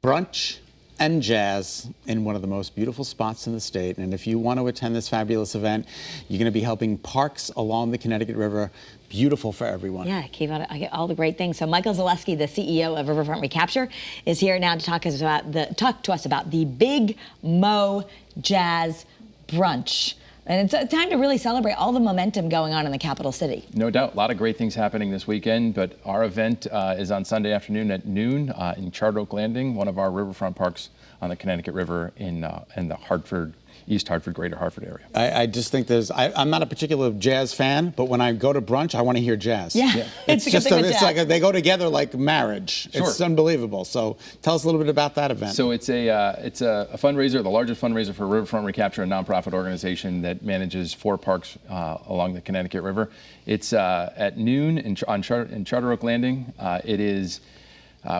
Brunch and jazz in one of the most beautiful spots in the state. And if you want to attend this fabulous event, you're going to be helping parks along the Connecticut River. Beautiful for everyone. Yeah, keep on, I get all the great things. So Michael Zaleski, the CEO of Riverfront Recapture, is here now to talk to us about the Big Mo Jazz Brunch. And it's a time to really celebrate all the momentum going on in the capital city. No doubt. A lot of great things happening this weekend, but our event is on Sunday afternoon at noon in Charter Oak Landing, one of our riverfront parks on the Connecticut River in the Hartford, East Hartford, Greater Hartford area. I just think I'm not a particular jazz fan, but when I go to brunch, I want to hear jazz. Yeah. It's like they go together like marriage. Sure. It's unbelievable. So tell us a little bit about that event. So it's a fundraiser, the largest fundraiser for Riverfront Recapture, a nonprofit organization that manages 4 parks along the Connecticut River. It's at noon in Charter Oak Landing.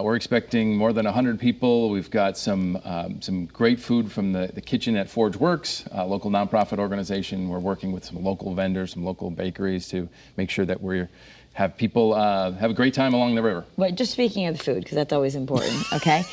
We're expecting more than 100 people. We've got some great food from the kitchen at Forge Works, a local nonprofit organization. We're working with some local vendors, some local bakeries to make sure that we have people have a great time along the river. Wait, just speaking of the food, because that's always important, okay?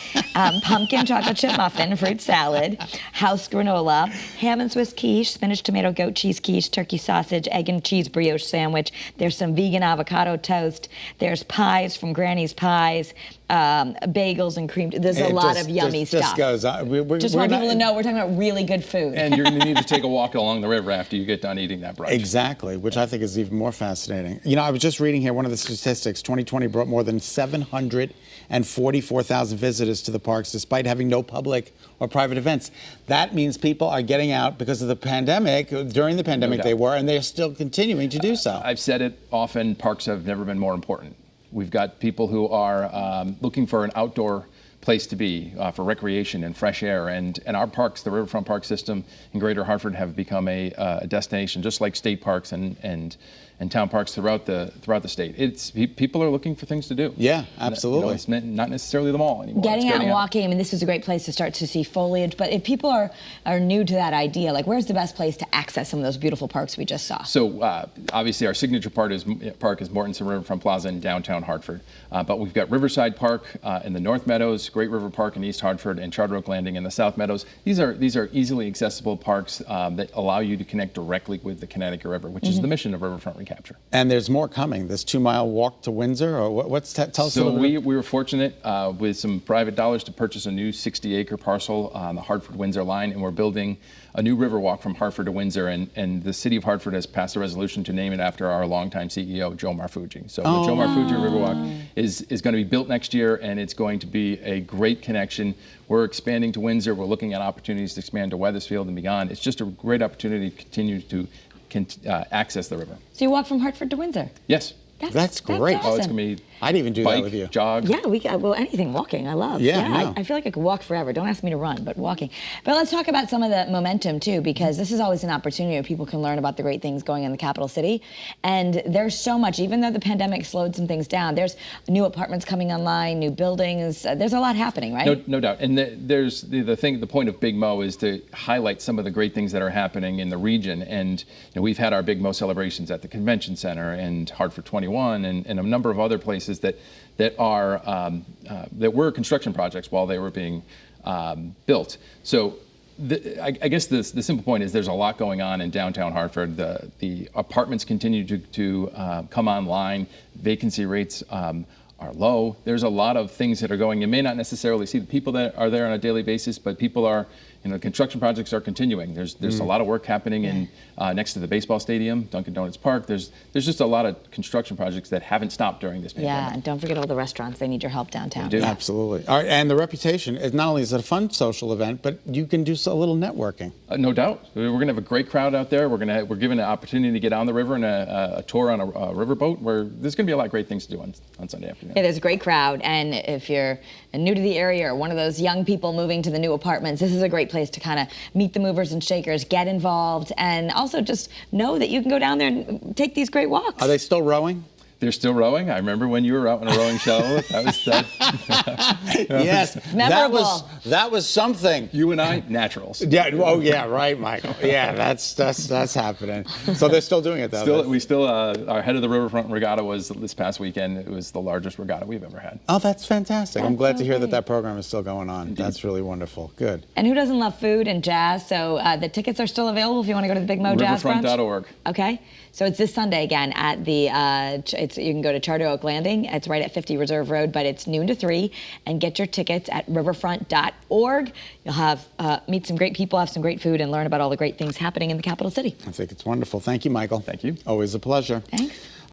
Pumpkin chocolate chip muffin, fruit salad, house granola, ham and Swiss quiche, spinach, tomato, goat cheese quiche, turkey sausage, egg and cheese brioche sandwich. There's some vegan avocado toast. There's pies from Granny's Pies, bagels and cream. There's a lot of yummy stuff. Just goes on. Just want people to know we're talking about really good food. And you're going to need to take a walk along the river after you get done eating that brunch. Exactly, which I think is even more fascinating. You know, I was just reading here one of the statistics. 2020 brought more than 744,000 visitors to the parks despite having no public or private events. That means people are getting out because of the pandemic. During the pandemic they were, and they're still continuing to do so. I've said it often, parks have never been more important. We've got people who are looking for an outdoor place to be for recreation and fresh air, and our parks, the Riverfront Park System in Greater Hartford, have become a destination, just like state parks and town parks throughout the state. People are looking for things to do. Yeah, absolutely. It's not necessarily the mall anymore. Getting out and walking. I mean, this is a great place to start to see foliage. But if people are new to that idea, like, where's the best place to access some of those beautiful parks we just saw? So obviously, our signature park is Mortensen Riverfront Plaza in downtown Hartford. But we've got Riverside Park in the North Meadows, Great River Park in East Hartford, and Charter Oak Landing in the South Meadows. These are easily accessible parks that allow you to connect directly with the Connecticut River, which is the mission of Riverfront Recapture. And there's more coming. This 2-mile walk to Windsor, or tell us a little bit. So we were fortunate with some private dollars to purchase a new 60-acre parcel on the Hartford-Windsor line, and we're building a new river walk from Hartford to Windsor, and the city of Hartford has passed a resolution to name it after our longtime CEO, Joe Marfucci. So the Joe Marfucci Riverwalk is going to be built next year, and it's going to be a great connection. We're expanding to Windsor. We're looking at opportunities to expand to Wethersfield and beyond. It's just a great opportunity to continue to access the river. So you walk from Hartford to Windsor? Yes. That's great. That's awesome. Oh, it's going to be I'd even do bike, that with you. Jog. Yeah, anything walking, I love. Yeah, no. I feel like I could walk forever. Don't ask me to run, but walking. But let's talk about some of the momentum too, because this is always an opportunity where people can learn about the great things going in the capital city. And there's so much, even though the pandemic slowed some things down, there's new apartments coming online, new buildings. There's a lot happening, right? No doubt. And there's the point of Big Mo is to highlight some of the great things that are happening in the region. And we've had our Big Mo celebrations at the Convention Center and Hartford 21 and a number of other places that were construction projects while they were being built. So I guess the simple point is there's a lot going on in downtown Hartford. The apartments continue to come online. Vacancy rates are low. There's a lot of things that are going. You may not necessarily see the people that are there on a daily basis, but people are. Construction projects are continuing. There's a lot of work happening in next to the baseball stadium, Dunkin' Donuts Park. There's just a lot of construction projects that haven't stopped during this pandemic. Yeah, and don't forget all the restaurants. They need your help downtown. They do. Absolutely. All right, and the reputation is not only is it a fun social event, but you can do a little networking. No doubt. We're going to have a great crowd out there. We're given an opportunity to get on the river and a tour on a riverboat. There's going to be a lot of great things to do on Sunday afternoon. Yeah, there's a great crowd, and if you're new to the area or one of those young people moving to the new apartments, this is a great place to kind of meet the movers and shakers, get involved, and also just know that you can go down there and take these great walks. Are they still rowing? They're still rowing. I remember when you were out on a rowing show. That was that. Yes, Memorable. that was something. You and I, naturals. Yeah. Oh, yeah. Right, Michael. Yeah, that's happening. So they're still doing it though. Our head of the Riverfront Regatta was this past weekend. It was the largest regatta we've ever had. Oh, that's fantastic. I'm That's glad so to hear great. that program is still going on. That's really wonderful. Good. And who doesn't love food and jazz? So the tickets are still available if you want to go to the Big Mo Jazz Brunch. Riverfront.org. Okay. So it's this Sunday again at the, you can go to Charter Oak Landing. It's right at 50 Reserve Road, but it's noon to 3. And get your tickets at riverfront.org. You'll have meet some great people, have some great food, and learn about all the great things happening in the capital city. I think it's wonderful. Thank you, Michael. Thank you. Always a pleasure. Thanks.